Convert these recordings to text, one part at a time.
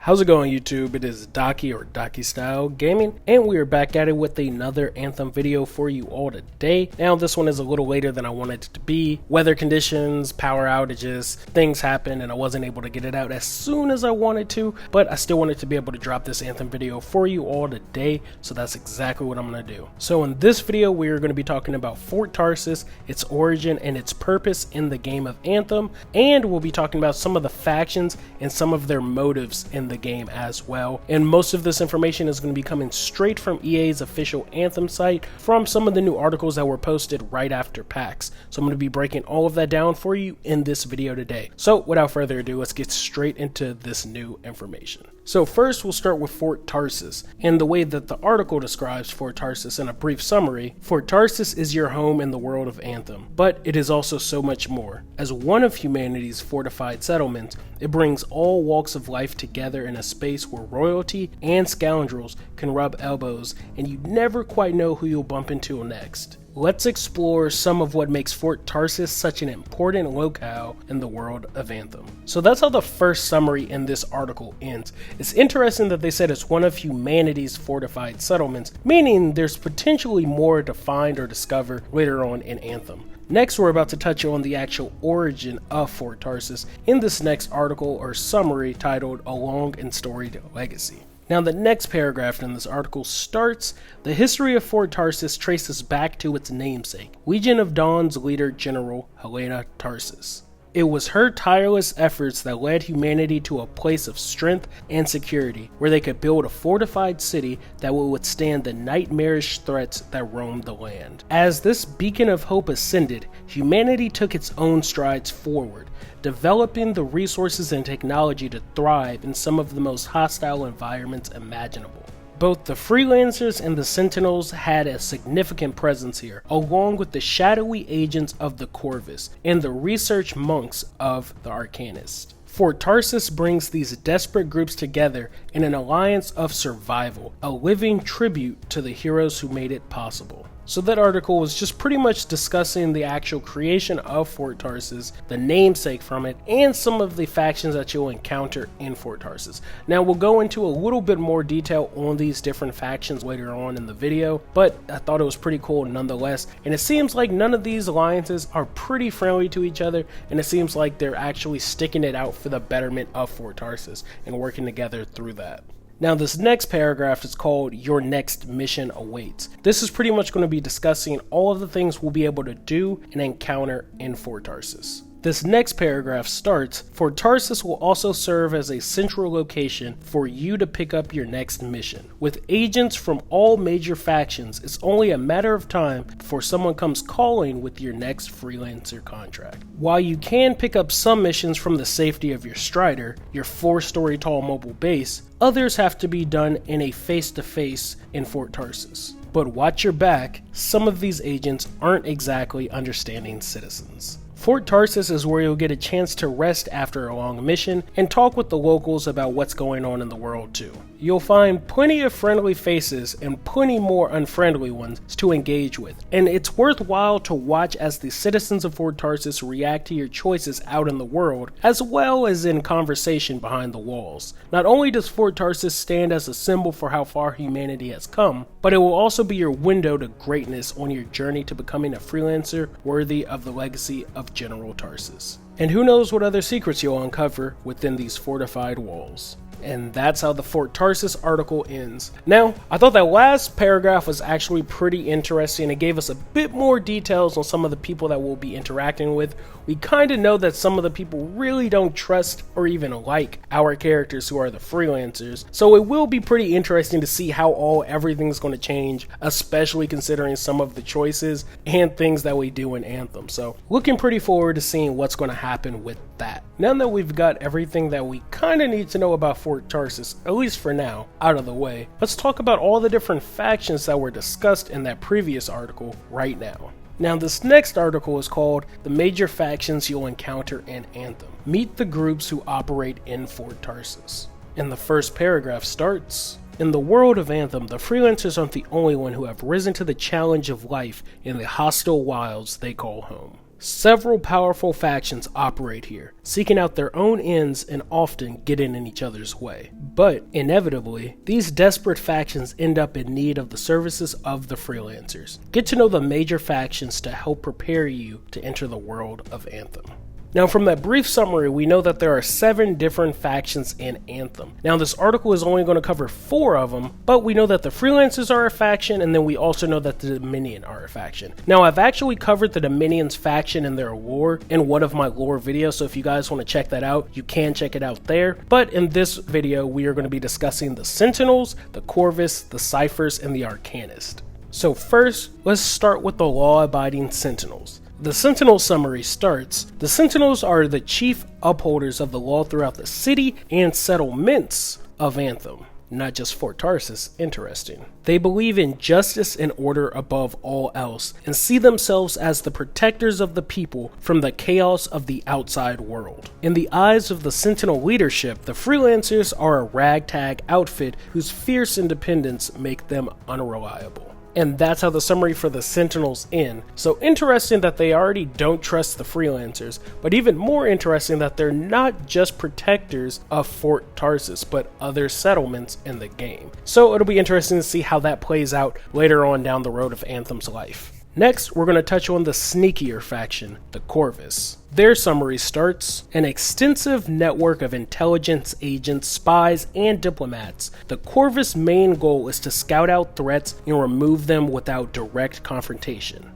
How's it going, YouTube? It is Docky or Docky Style Gaming, and we are back at it with another Anthem video for you all today. Now, this one is a little later than I wanted it to be. Weather conditions, power outages, things happen, and I wasn't able to get it out as soon as I wanted to, but I still wanted to be able to drop this Anthem video for you all today, so that's exactly what I'm going to do. So in this video, we are going to be talking about Fort Tarsus, its origin, and its purpose in the game of Anthem, and we'll be talking about some of the factions and some of their motives in the game as well. And most of this information is going to be coming straight from EA's official Anthem site from some of the new articles that were posted right after PAX. So I'm going to be breaking all of that down for you in this video today. So without further ado, let's get straight into this new information. So first we'll start with Fort Tarsus, and the way that the article describes Fort Tarsus in a brief summary. Fort Tarsus is your home in the world of Anthem, but it is also so much more. As one of humanity's fortified settlements, it brings all walks of life together in a space where royalty and scoundrels can rub elbows and you never quite know who you'll bump into next. Let's explore some of what makes Fort Tarsus such an important locale in the world of Anthem. So that's how the first summary in this article ends. It's interesting that they said it's one of humanity's fortified settlements, meaning there's potentially more to find or discover later on in Anthem. Next, we're about to touch on the actual origin of Fort Tarsus in this next article or summary titled A Long and Storied Legacy. Now, the next paragraph in this article starts, the history of Fort Tarsus traces back to its namesake, Legion of Dawn's leader, General Helena Tarsis. It was her tireless efforts that led humanity to a place of strength and security, where they could build a fortified city that would withstand the nightmarish threats that roamed the land. As this beacon of hope ascended, humanity took its own strides forward, developing the resources and technology to thrive in some of the most hostile environments imaginable. Both the freelancers and the Sentinels had a significant presence here, along with the shadowy agents of the Corvis and the research monks of the Arcanists. Fort Tarsus brings these desperate groups together in an alliance of survival, a living tribute to the heroes who made it possible. So that article was just pretty much discussing the actual creation of Fort Tarsus, the namesake from it, and some of the factions that you'll encounter in Fort Tarsus. Now we'll go into a little bit more detail on these different factions later on in the video, but I thought it was pretty cool nonetheless, and it seems like none of these alliances are pretty friendly to each other, and it seems like they're actually sticking it out for the betterment of Fort Tarsus and working together through that. Now, this next paragraph is called Your Next Mission Awaits. This is pretty much going to be discussing all of the things we'll be able to do and encounter in Fort Tarsus. This next paragraph starts, Fort Tarsus will also serve as a central location for you to pick up your next mission. With agents from all major factions, it's only a matter of time before someone comes calling with your next freelancer contract. While you can pick up some missions from the safety of your Strider, your 4-story tall mobile base, others have to be done in a face-to-face in Fort Tarsus. But watch your back, some of these agents aren't exactly understanding citizens. Fort Tarsus is where you'll get a chance to rest after a long mission and talk with the locals about what's going on in the world too. You'll find plenty of friendly faces and plenty more unfriendly ones to engage with, and it's worthwhile to watch as the citizens of Fort Tarsus react to your choices out in the world, as well as in conversation behind the walls. Not only does Fort Tarsus stand as a symbol for how far humanity has come, but it will also be your window to greatness on your journey to becoming a freelancer worthy of the legacy of General Tarsus. And who knows what other secrets you'll uncover within these fortified walls. And that's how the Fort Tarsus article ends. Now, I thought that last paragraph was actually pretty interesting. It gave us a bit more details on some of the people that we'll be interacting with. We kind of know that some of the people really don't trust or even like our characters who are the freelancers. So it will be pretty interesting to see how everything's going to change, especially considering some of the choices and things that we do in Anthem. So looking pretty forward to seeing what's going to happen with that. Now that we've got everything that we kind of need to know about Fort Tarsus, at least for now, out of the way, let's talk about all the different factions that were discussed in that previous article right now. Now, this next article is called The Major Factions You'll Encounter in Anthem. Meet the groups who operate in Fort Tarsus. And the first paragraph starts, in the world of Anthem, the freelancers aren't the only one who have risen to the challenge of life in the hostile wilds they call home. Several powerful factions operate here, seeking out their own ends and often getting in each other's way. But, inevitably, these desperate factions end up in need of the services of the freelancers. Get to know the major factions to help prepare you to enter the world of Anthem. Now, from that brief summary, we know that there are 7 different factions in Anthem. Now, this article is only going to cover 4 of them, but we know that the Freelancers are a faction, and then we also know that the Dominion are a faction. Now, I've actually covered the Dominion's faction and their lore in one of my lore videos, so if you guys want to check that out, you can check it out there. But in this video, we are going to be discussing the Sentinels, the Corvis, the Ciphers, and the Arcanists. So first, let's start with the law-abiding Sentinels. The Sentinel summary starts, the Sentinels are the chief upholders of the law throughout the city and settlements of Anthem. Not just Fort Tarsus, interesting. They believe in justice and order above all else, and see themselves as the protectors of the people from the chaos of the outside world. In the eyes of the Sentinel leadership, the Freelancers are a ragtag outfit whose fierce independence make them unreliable. And that's how the summary for the Sentinels end. So interesting that they already don't trust the Freelancers, but even more interesting that they're not just protectors of Fort Tarsus, but other settlements in the game. So it'll be interesting to see how that plays out later on down the road of Anthem's life. Next, we're going to touch on the sneakier faction, the Corvis. Their summary starts, an extensive network of intelligence agents, spies, and diplomats. The Corvis' main goal is to scout out threats and remove them without direct confrontation.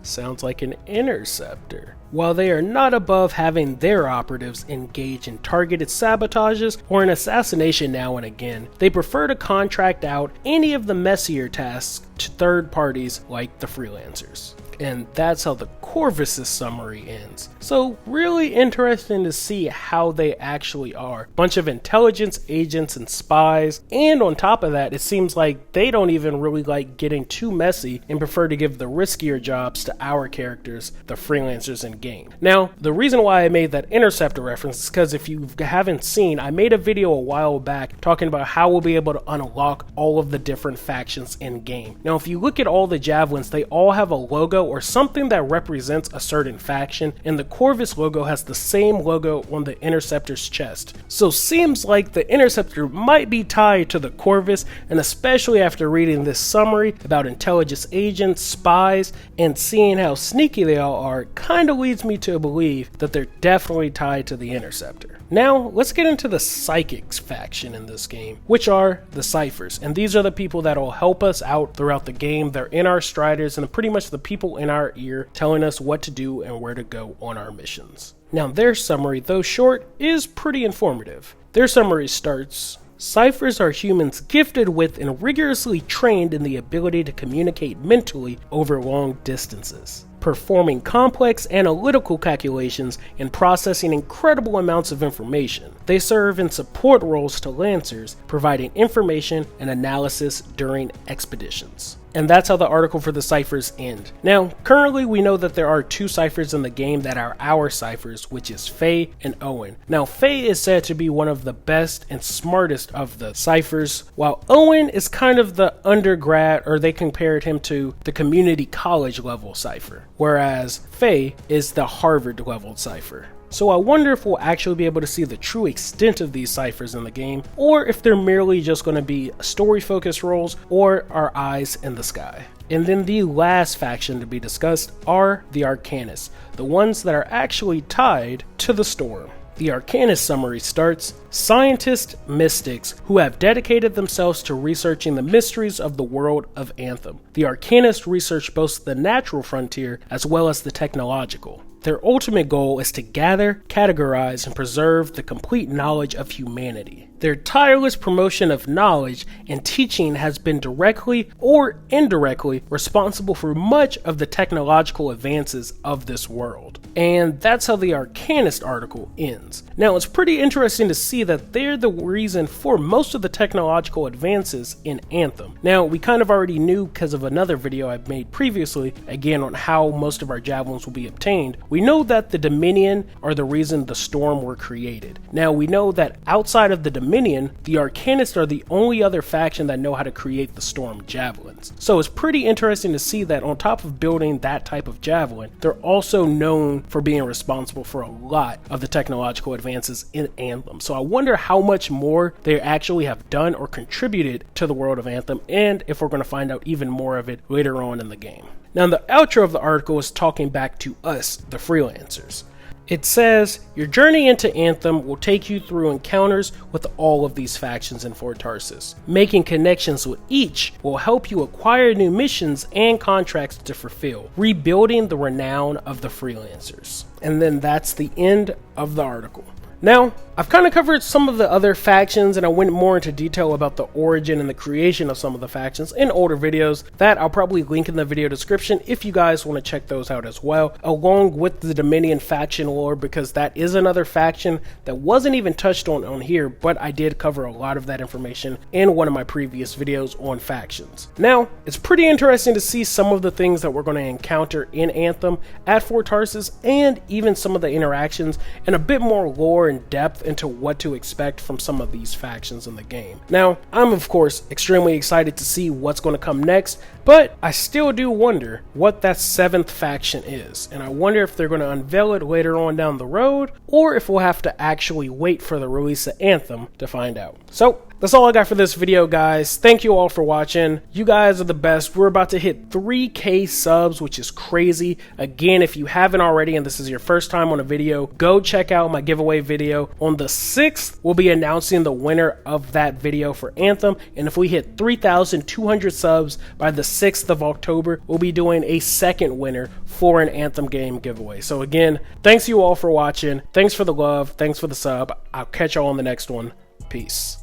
Sounds like an Interceptor. While they are not above having their operatives engage in targeted sabotages or an assassination now and again, they prefer to contract out any of the messier tasks to third parties like the Freelancers. And that's how the Corvis' summary ends. So really interesting to see how they actually are. Bunch of intelligence agents and spies, and on top of that, it seems like they don't even really like getting too messy and prefer to give the riskier jobs to our characters, the Freelancers in game. Now, the reason why I made that Interceptor reference is because if you haven't seen, I made a video a while back talking about how we'll be able to unlock all of the different factions in game. Now, if you look at all the Javelins, they all have a logo or something that represents a certain faction, and the Corvis logo has the same logo on the Interceptor's chest. So seems like the Interceptor might be tied to the Corvis, and especially after reading this summary about intelligence agents, spies, and seeing how sneaky they all are, kind of leads me to believe that they're definitely tied to the Interceptor. Now, let's get into the Psychics faction in this game, which are the Ciphers, and these are the people that will help us out throughout the game. They're in our striders and pretty much the people in our ear telling us what to do and where to go on our missions. Now, their summary, though short, is pretty informative. Their summary starts, Ciphers are humans gifted with and rigorously trained in the ability to communicate mentally over long distances, performing complex analytical calculations and processing incredible amounts of information. They serve in support roles to Lancers, providing information and analysis during expeditions. And that's how the article for the Ciphers end. Now, currently we know that there are 2 Ciphers in the game that are our Ciphers, which is Faye and Owen. Now, Faye is said to be one of the best and smartest of the Ciphers, while Owen is kind of the undergrad, or they compared him to the community college level Cipher, whereas Faye is the Harvard level Cipher. So I wonder if we'll actually be able to see the true extent of these Ciphers in the game, or if they're merely just going to be story-focused roles or our eyes in the sky. And then the last faction to be discussed are the Arcanists, the ones that are actually tied to the Storm. The Arcanist summary starts, scientists, mystics, who have dedicated themselves to researching the mysteries of the world of Anthem. The Arcanists research both the natural frontier as well as the technological. Their ultimate goal is to gather, categorize, and preserve the complete knowledge of humanity. Their tireless promotion of knowledge and teaching has been directly or indirectly responsible for much of the technological advances of this world. And that's how the Arcanist article ends. Now, it's pretty interesting to see that they're the reason for most of the technological advances in Anthem. Now, we kind of already knew because of another video I've made previously, again on how most of our Javelins will be obtained. We know that the Dominion are the reason the Storm were created. Now, we know that outside of the Dominion, the Arcanists are the only other faction that know how to create the Storm Javelins. So it's pretty interesting to see that on top of building that type of Javelin, they're also known for being responsible for a lot of the technological advances in Anthem. So I wonder how much more they actually have done or contributed to the world of Anthem, and if we're going to find out even more of it later on in the game. Now, the outro of the article is talking back to us, the freelancers. It says, your journey into Anthem will take you through encounters with all of these factions in Fort Tarsus. Making connections with each will help you acquire new missions and contracts to fulfill, rebuilding the renown of the freelancers. And then that's the end of the article. Now, I've kind of covered some of the other factions and I went more into detail about the origin and the creation of some of the factions in older videos that I'll probably link in the video description if you guys want to check those out as well, along with the Dominion faction lore, because that is another faction that wasn't even touched on here, but I did cover a lot of that information in one of my previous videos on factions. Now, it's pretty interesting to see some of the things that we're going to encounter in Anthem at Fort Tarsus, and even some of the interactions and a bit more lore and depth into what to expect from some of these factions in the game. Now, I'm of course extremely excited to see what's going to come next, but I still do wonder what that 7th faction is, and I wonder if they're going to unveil it later on down the road, or if we'll have to actually wait for the release of Anthem to find out. So, that's all I got for this video, guys. Thank you all for watching. You guys are the best. We're about to hit 3K subs, which is crazy. Again, if you haven't already and this is your first time on a video, go check out my giveaway video. On the 6th, we'll be announcing the winner of that video for Anthem. And if we hit 3,200 subs by the 6th of October, we'll be doing a second winner for an Anthem game giveaway. So again, thanks you all for watching. Thanks for the love. Thanks for the sub. I'll catch y'all on the next one. Peace.